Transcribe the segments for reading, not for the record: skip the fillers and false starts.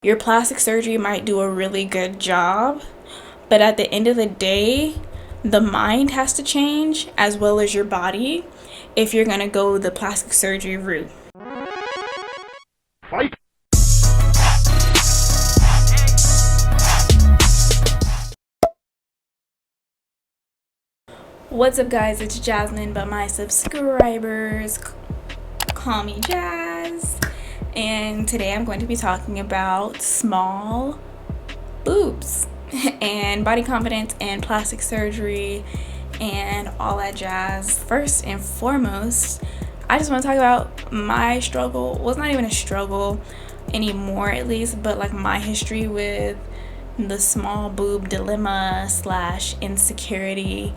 Your plastic surgery might do a really good job, but at the end of the day, the mind has to change as well as your body if you're gonna go the plastic surgery route. Fight. What's up, guys? It's Jasmine, but my subscribers call me Jazz. And today I'm going to be talking about small boobs and body confidence and plastic surgery and all that jazz. First and foremost, I just want to talk about my struggle. Well, it's not even a struggle anymore, at least, but like my history with the small boob dilemma / insecurity,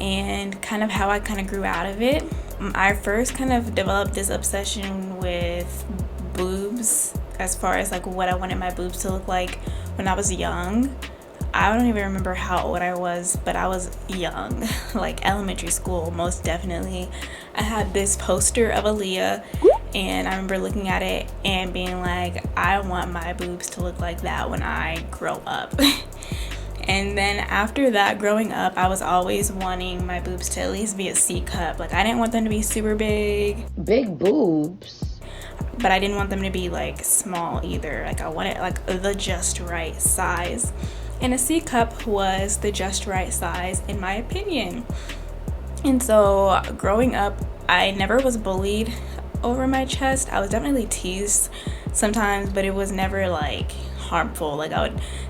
and kind of how I kind of grew out of it. I first kind of developed this obsession with boobs as far as like what I wanted my boobs to look like when I was young. I don't even remember how old I was, but I was young, like elementary school, most definitely. I had this poster of Aaliyah, and I remember looking at it and being like, I want my boobs to look like that when I grow up. And then after that, growing up, I was always wanting my boobs to at least be a C cup. Like, I didn't want them to be super big. Big boobs. But I didn't want them to be like small either. Like, I wanted like the just right size. And a C cup was the just right size in my opinion. And so growing up, I never was bullied over my chest. I was definitely teased sometimes, but it was never like harmful. Like,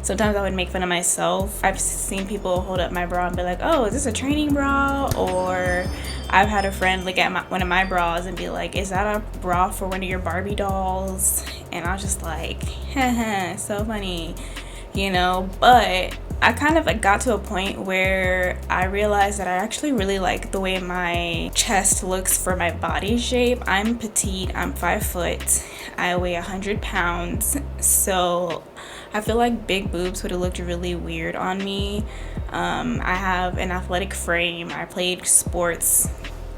sometimes I would make fun of myself. I've seen people hold up my bra and be like, oh, is this a training bra? Or I've had a friend look at one of my bras and be like, is that a bra for one of your Barbie dolls? And I was just like, haha, so funny, you know. But I kind of like got to a point where I realized that I actually really like the way my chest looks for my body shape. I'm petite, I'm 5 foot, I weigh 100 pounds, so I feel like big boobs would have looked really weird on me. I have an athletic frame. I played sports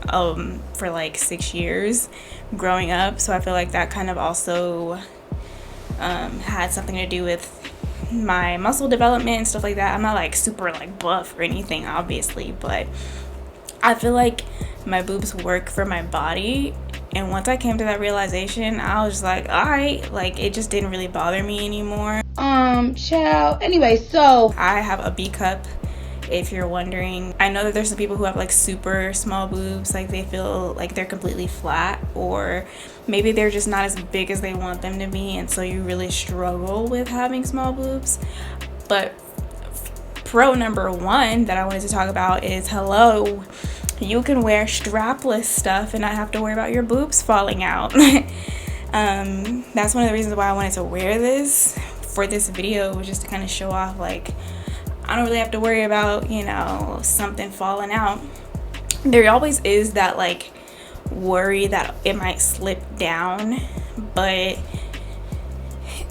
for like 6 years growing up, so I feel like that kind of also had something to do with my muscle development and stuff like that. I'm not like super like buff or anything, obviously, but I feel like my boobs work for my body. And once I came to that realization, I was just like, all right, like it just didn't really bother me anymore. Child. Anyway, so I have a B cup, if you're wondering. I know that there's some people who have like super small boobs, like they feel like they're completely flat, or maybe they're just not as big as they want them to be, and so you really struggle with having small boobs. But pro number one that I wanted to talk about is, hello, you can wear strapless stuff and not have to worry about your boobs falling out. That's one of the reasons why I wanted to wear this for this video, was just to kind of show off like I don't really have to worry about, you know, something falling out. There always is that like worry that it might slip down, but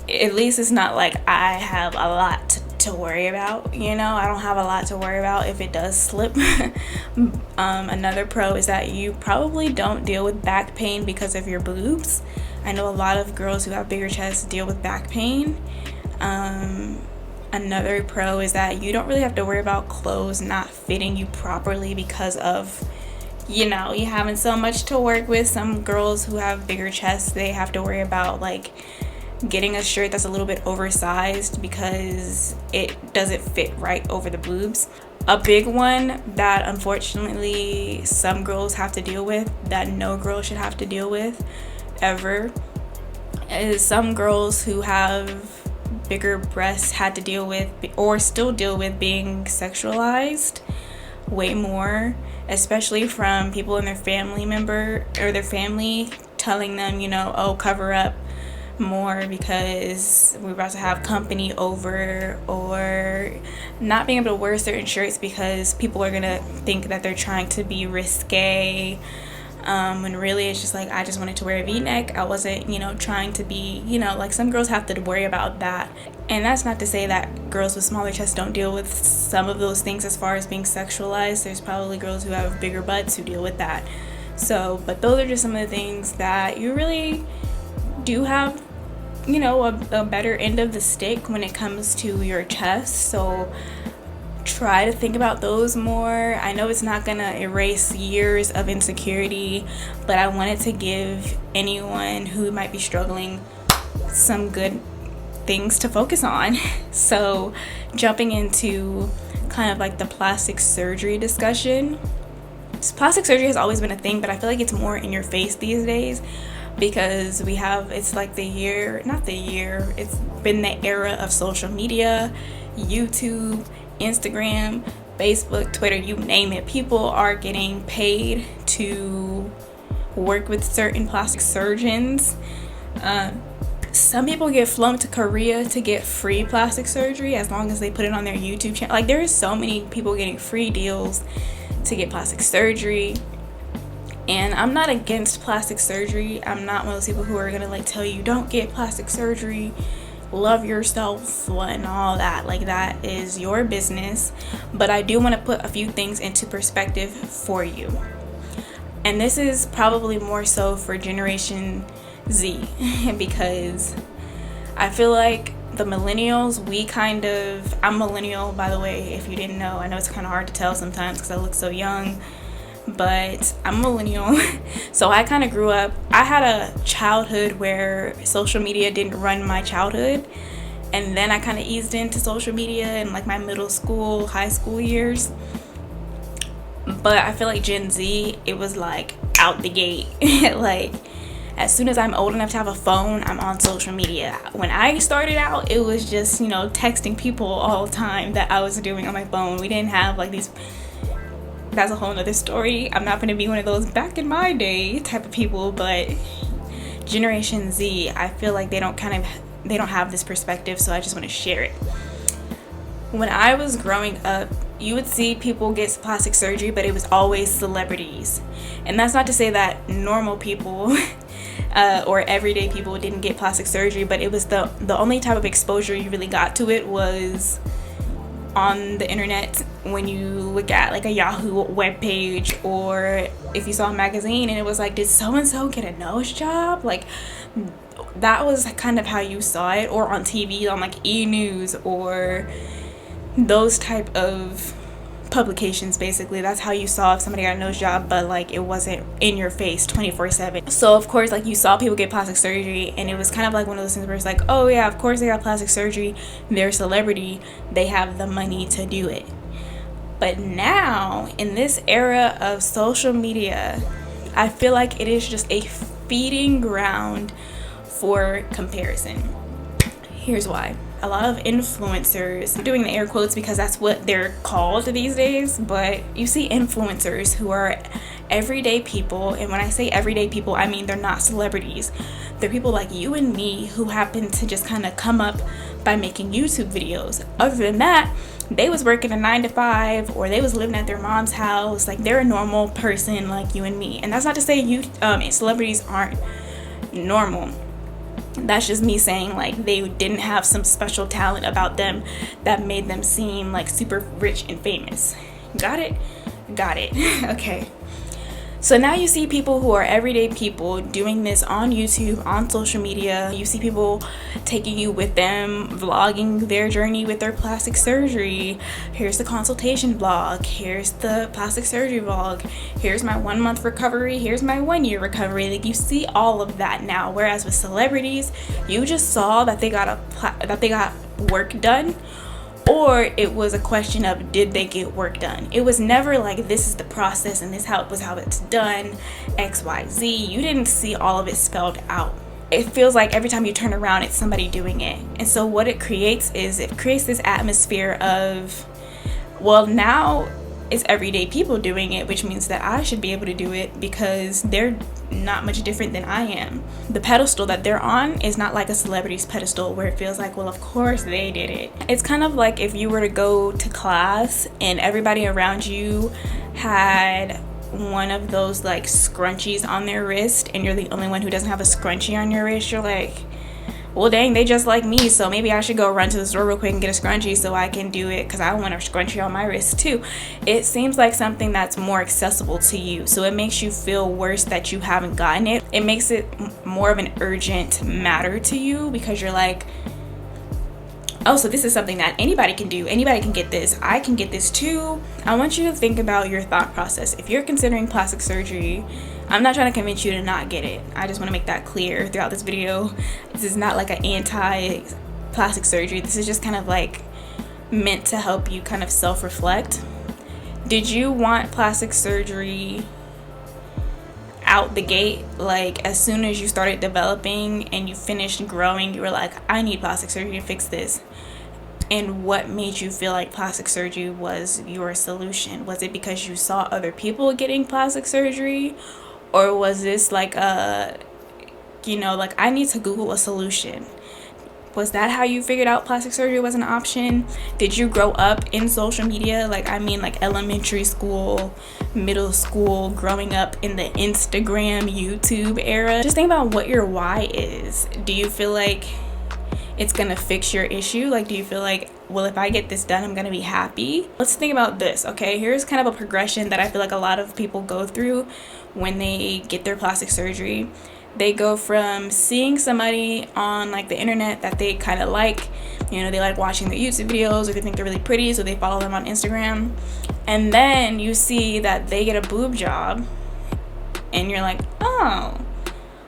at least it's not like I have a lot to worry about, you know. I don't have a lot to worry about if it does slip. Another pro is that you probably don't deal with back pain because of your boobs. I know a lot of girls who have bigger chests deal with back pain. Another pro is that you don't really have to worry about clothes not fitting you properly because of, you know, you having so much to work with. Some girls who have bigger chests, they have to worry about like getting a shirt that's a little bit oversized because it doesn't fit right over the boobs. A big one that unfortunately some girls have to deal with, that no girl should have to deal with ever, is some girls who have bigger breasts had to deal with or still deal with being sexualized way more, especially from people in their family member or their family telling them, you know, oh, cover up more because we're about to have company over, or not being able to wear certain shirts because people are gonna think that they're trying to be risque, when really it's just like I just wanted to wear a v-neck. I wasn't, you know, trying to be, you know, like some girls have to worry about that. And that's not to say that girls with smaller chests don't deal with some of those things as far as being sexualized. There's probably girls who have bigger butts who deal with that. So, but those are just some of the things that you really do have you know, a better end of the stick when it comes to your chest. So try to think about those more. I know it's not gonna erase years of insecurity, but I wanted to give anyone who might be struggling some good things to focus on. So jumping into kind of like the plastic surgery discussion. Plastic surgery has always been a thing, but I feel like it's more in your face these days, because it's like it's been the era of social media, YouTube, Instagram, Facebook, Twitter, you name it. People are getting paid to work with certain plastic surgeons. Some people get flown to Korea to get free plastic surgery as long as they put it on their YouTube channel. Like, there is so many people getting free deals to get plastic surgery. And I'm not against plastic surgery. I'm not one of those people who are gonna like tell you don't get plastic surgery, love yourself and all that. Like, that is your business. But I do want to put a few things into perspective for you. And this is probably more so for Generation Z because I feel like the millennials, I'm millennial, by the way, if you didn't know. I know it's kind of hard to tell sometimes because I look so young, but I'm a millennial. So I kind of grew up, I had a childhood where social media didn't run my childhood, and then I kind of eased into social media in like my middle school, high school years. But I feel like Gen Z, it was like out the gate. Like, as soon as I'm old enough to have a phone, I'm on social media. When I started out, it was just, you know, texting people all the time that I was doing on my phone. We didn't have like these, that's a whole nother story. I'm not going to be one of those back in my day type of people, but Generation Z, I feel like they don't have this perspective, so I just want to share it. When I was growing up, you would see people get plastic surgery, but it was always celebrities. And that's not to say that normal people or everyday people didn't get plastic surgery, but it was the only type of exposure you really got to it was on the internet, when you look at like a Yahoo webpage, or if you saw a magazine and it was like, did so-and-so get a nose job? Like, that was kind of how you saw it, or on TV on like E! News or those type of publications. Basically, that's how you saw if somebody got a nose job, but like it wasn't in your face 24/7. So of course, like, you saw people get plastic surgery, and it was kind of like one of those things where it's like, oh yeah, of course they got plastic surgery, they're a celebrity, they have the money to do it. But now, in this era of social media, I feel like it is just a feeding ground for comparison. Here's why. A lot of influencers, I'm doing the air quotes because that's what they're called these days, but you see influencers who are everyday people, and when I say everyday people, I mean they're not celebrities. They're people like you and me who happen to just kind of come up by making YouTube videos. Other than that, they was working a 9-to-5, or they was living at their mom's house. Like, they're a normal person like you and me. And that's not to say celebrities aren't normal. That's just me saying, like, they didn't have some special talent about them that made them seem like super rich and famous. Got it? Got it. Okay. So now you see people who are everyday people doing this on YouTube, on social media. You see people taking you with them, vlogging their journey with their plastic surgery. Here's the consultation vlog. Here's the plastic surgery vlog. Here's my 1 month recovery. Here's my 1 year recovery. Like, you see all of that now. Whereas with celebrities, you just saw that they got work done, or it was a question of, did they get work done? It was never like, this is the process and this how it's done, XYZ. You didn't see all of it spelled out. It feels like every time you turn around, it's somebody doing it. And so what it creates is, it creates this atmosphere of, well, now it's everyday people doing it, which means that I should be able to do it because they're not much different than I am. The pedestal that they're on is not like a celebrity's pedestal where it feels like, well, of course they did it. It's kind of like if you were to go to class and everybody around you had one of those like scrunchies on their wrist, and you're the only one who doesn't have a scrunchie on your wrist. You're like, well, dang, they just like me, so maybe I should go run to the store real quick and get a scrunchie so I can do it because I want a scrunchie on my wrist too. It seems like something that's more accessible to you, so it makes you feel worse that you haven't gotten it. It makes it more of an urgent matter to you because you're like, oh, so this is something that anybody can do. Anybody can get this. I can get this too. I want you to think about your thought process. If you're considering plastic surgery, I'm not trying to convince you to not get it. I just want to make that clear throughout this video. This is not like an anti-plastic surgery. This is just kind of like meant to help you kind of self-reflect. Did you want plastic surgery out the gate? Like as soon as you started developing and you finished growing, you were like, I need plastic surgery to fix this? And what made you feel like plastic surgery was your solution? Was it because you saw other people getting plastic surgery? Or was this like a, like I need to Google a solution? Was that how you figured out plastic surgery was an option? Did you grow up in social media? Like elementary school, middle school, growing up in the Instagram, YouTube era? Just think about what your why is. Do you feel like it's gonna fix your issue? Like, do you feel like, well, if I get this done, I'm gonna be happy? Let's think about this, okay? Here's kind of a progression that I feel like a lot of people go through when they get their plastic surgery. They go from seeing somebody on like the internet that they kind of like, they like watching their YouTube videos, or they think they're really pretty, so they follow them on Instagram. And then you see that they get a boob job, and you're like, oh,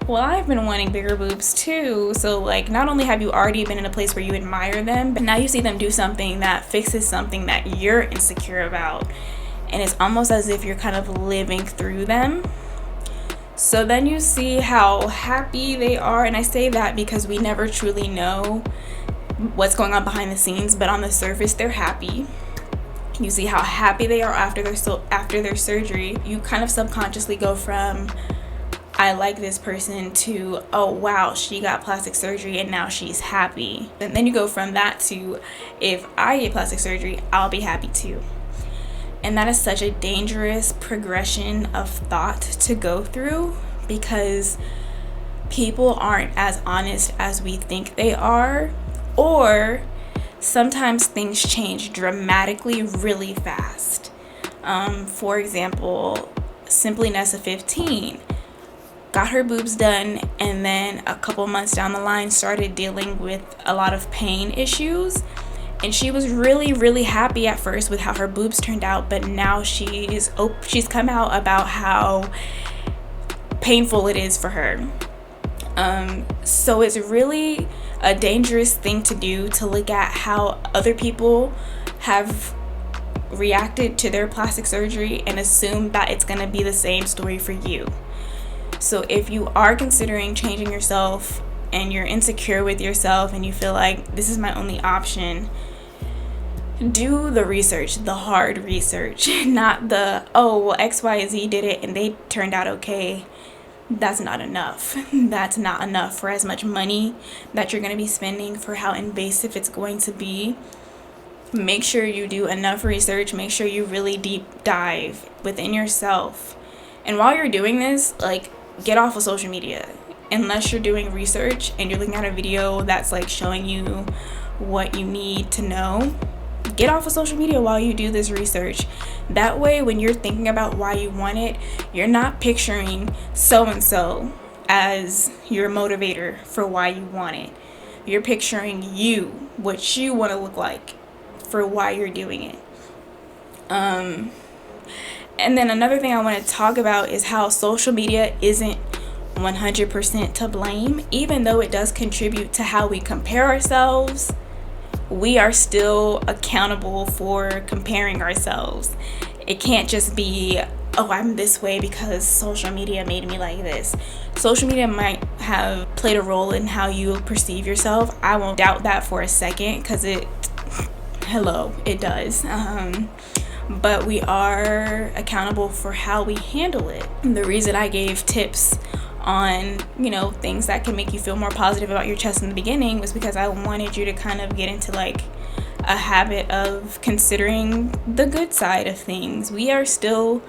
well, I've been wanting bigger boobs too. So like, not only have you already been in a place where you admire them, but now you see them do something that fixes something that you're insecure about. And it's almost as if you're kind of living through them. So then you see how happy they are. And I say that because we never truly know what's going on behind the scenes, but on the surface, they're happy. You see how happy they are after their surgery. You kind of subconsciously go from, I like this person, to, oh wow, she got plastic surgery and now she's happy. And then you go from that to, if I get plastic surgery, I'll be happy too. And that is such a dangerous progression of thought to go through, because people aren't as honest as we think they are, or sometimes things change dramatically really fast. For example, Simply Nessa 15 got her boobs done, and then a couple months down the line started dealing with a lot of pain issues. And she was really, really happy at first with how her boobs turned out, but now she's come out about how painful it is for her. So it's really a dangerous thing to do, to look at how other people have reacted to their plastic surgery and assume that it's going to be the same story for you. So if you are considering changing yourself and you're insecure with yourself and you feel like this is my only option, do the research, the hard research, not the, oh, well, XYZ did it and they turned out okay. That's not enough. That's not enough for as much money that you're going to be spending, for how invasive it's going to be. Make sure you do enough research. Make sure you really deep dive within yourself. And while you're doing this, like, get off of social media. Unless you're doing research and you're looking at a video that's like showing you what you need to know, get off of social media while you do this research. That way, when you're thinking about why you want it, you're not picturing so-and-so as your motivator for why you want it. You're picturing you, what you want to look like for why you're doing it. And then another thing I want to talk about is how social media isn't 100% to blame. Even though it does contribute to how we compare ourselves, we are still accountable for comparing ourselves. It can't just be, oh, I'm this way because social media made me like this. Social media might have played a role in how you perceive yourself. I won't doubt that for a second, because it does. But we are accountable for how we handle it. And the reason I gave tips on, things that can make you feel more positive about your chest in the beginning was because I wanted you to kind of get into like a habit of considering the good side of things. We are still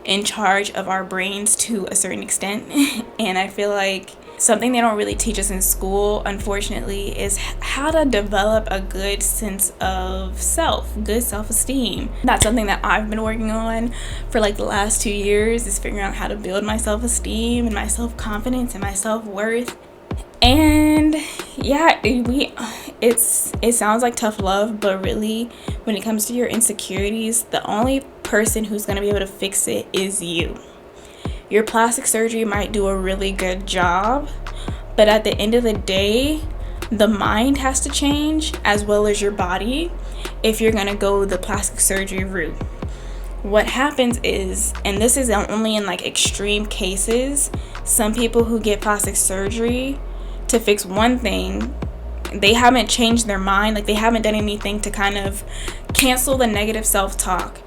in charge of our brains to a certain extent, and I feel like something they don't really teach us in school, unfortunately, is how to develop a good sense of self, good self-esteem. That's something that I've been working on for like the last 2 years, is figuring out how to build my self-esteem and my self-confidence and my self-worth. And yeah, it sounds like tough love, but really, when it comes to your insecurities, the only person who's going to be able to fix it is you. Your plastic surgery might do a really good job, but at the end of the day, the mind has to change as well as your body if you're going to go the plastic surgery route. What happens is, and this is only in like extreme cases, some people who get plastic surgery to fix one thing, they haven't changed their mind, like they haven't done anything to kind of cancel the negative self-talk,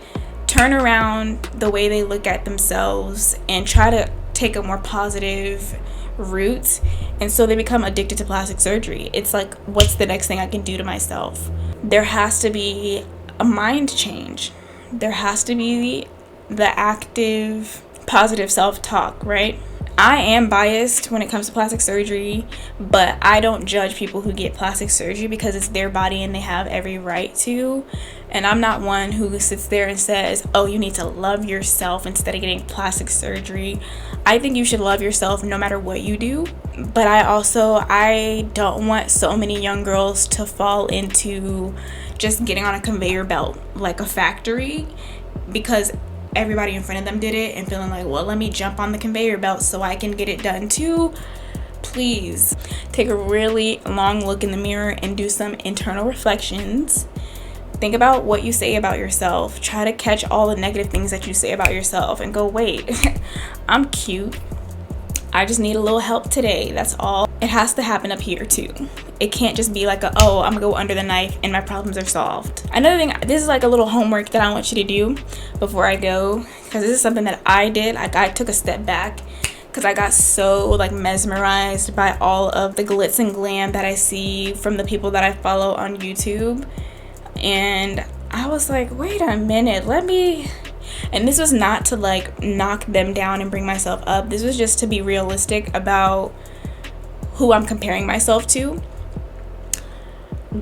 turn around the way they look at themselves, and try to take a more positive route. And so they become addicted to plastic surgery. It's like, what's the next thing I can do to myself? There has to be a mind change. There has to be the active positive self-talk, right? I am biased when it comes to plastic surgery, but I don't judge people who get plastic surgery because it's their body and they have every right to. And I'm not one who sits there and says, oh, you need to love yourself instead of getting plastic surgery. I think you should love yourself no matter what you do. But I don't want so many young girls to fall into just getting on a conveyor belt like a factory because everybody in front of them did it and feeling like, well, let me jump on the conveyor belt so I can get it done too. Please take a really long look in the mirror and do some internal reflections. Think about what you say about yourself. Try to catch all the negative things that you say about yourself and go, wait, I'm cute. I just need a little help today. That's all. It has to happen up here too. It can't just be like oh, I'm gonna go under the knife and my problems are solved. Another thing, this is like a little homework that I want you to do before I go, because this is something that I did. I took a step back because I got so like mesmerized by all of the glitz and glam that I see from the people that I follow on YouTube. And I was like, wait a minute, and this was not to like knock them down and bring myself up. This was just to be realistic about who I'm comparing myself to.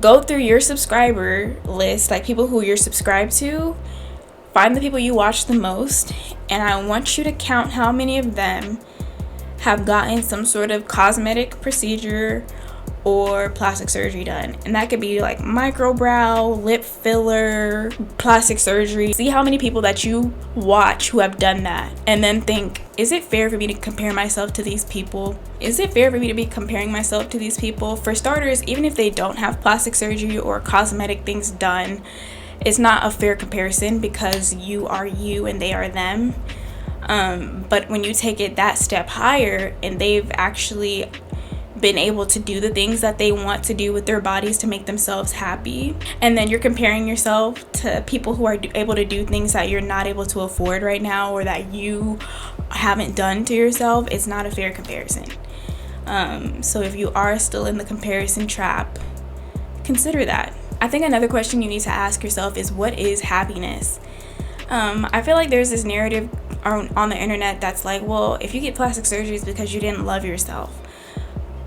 Go through your subscriber list, like people who you're subscribed to. Find the people you watch the most, and I want you to count how many of them have gotten some sort of cosmetic procedure or plastic surgery done. And that could be like microbrow, lip filler, plastic surgery. See how many people that you watch who have done that, and then think, is it fair for me to compare myself to these people? Is it fair for me to be comparing myself to these people? For starters, even if they don't have plastic surgery or cosmetic things done, it's not a fair comparison because you are you and they are them. But when you take it that step higher and they've actually been able to do the things that they want to do with their bodies to make themselves happy, and then you're comparing yourself to people who are able to do things that you're not able to afford right now or that you haven't done to yourself, it's not a fair comparison. So if you are still in the comparison trap, consider that. I think another question you need to ask yourself is, what is happiness? I feel like there's this narrative on the internet that's like, well, if you get plastic surgery it's because you didn't love yourself.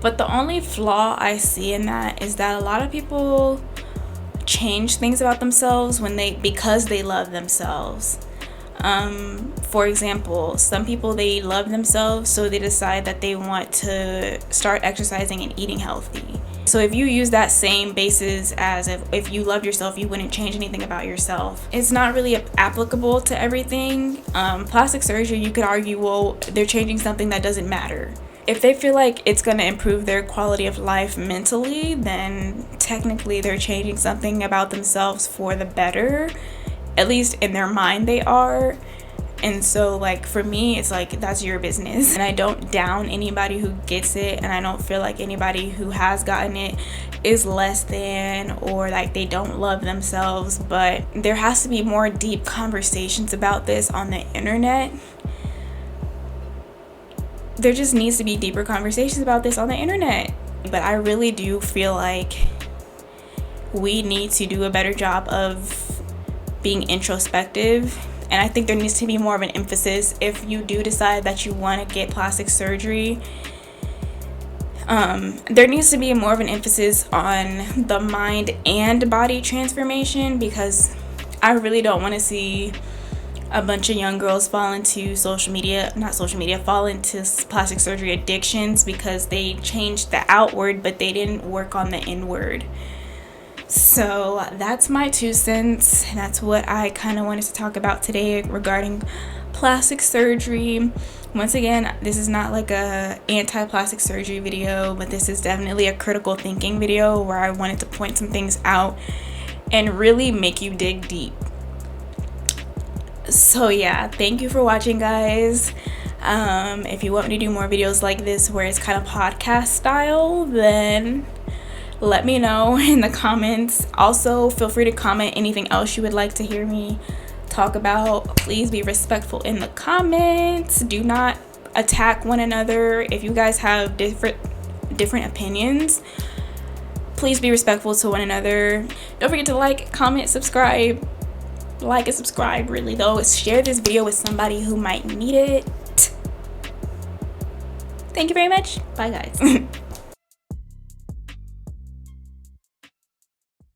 But the only flaw I see in that is that a lot of people change things about themselves because they love themselves. For example, some people, they love themselves, so they decide that they want to start exercising and eating healthy. So if you use that same basis as if you love yourself, you wouldn't change anything about yourself, it's not really applicable to everything. Plastic surgery, you could argue, well, they're changing something that doesn't matter. If they feel like it's going to improve their quality of life mentally, then technically they're changing something about themselves for the better. At least in their mind they are. And so like for me, it's like, that's your business. And I don't down anybody who gets it, and I don't feel like anybody who has gotten it is less than or like they don't love themselves. But there has to be more deep conversations about this on the internet. There just needs to be deeper conversations about this on the internet. But I really do feel like we need to do a better job of being introspective. And I think there needs to be more of an emphasis, if you do decide that you want to get plastic surgery, There needs to be more of an emphasis on the mind and body transformation, because I really don't want to see a bunch of young girls fall into fall into plastic surgery addictions because they changed the outward but they didn't work on the inward. So that's my 2 cents. That's what I kind of wanted to talk about today regarding plastic surgery. Once again, this is not like a anti-plastic surgery video, but this is definitely a critical thinking video where I wanted to point some things out and really make you dig deep. So yeah, thank you for watching, guys. If you want me to do more videos like this where it's kind of podcast style, then let me know in the comments. Also, feel free to comment anything else you would like to hear me talk about. Please be respectful in the comments. Do not attack one another. If you guys have different opinions, please be respectful to one another. Don't forget to like, comment, subscribe. Like and subscribe, really though. Share this video with somebody who might need it. Thank you very much. Bye, guys.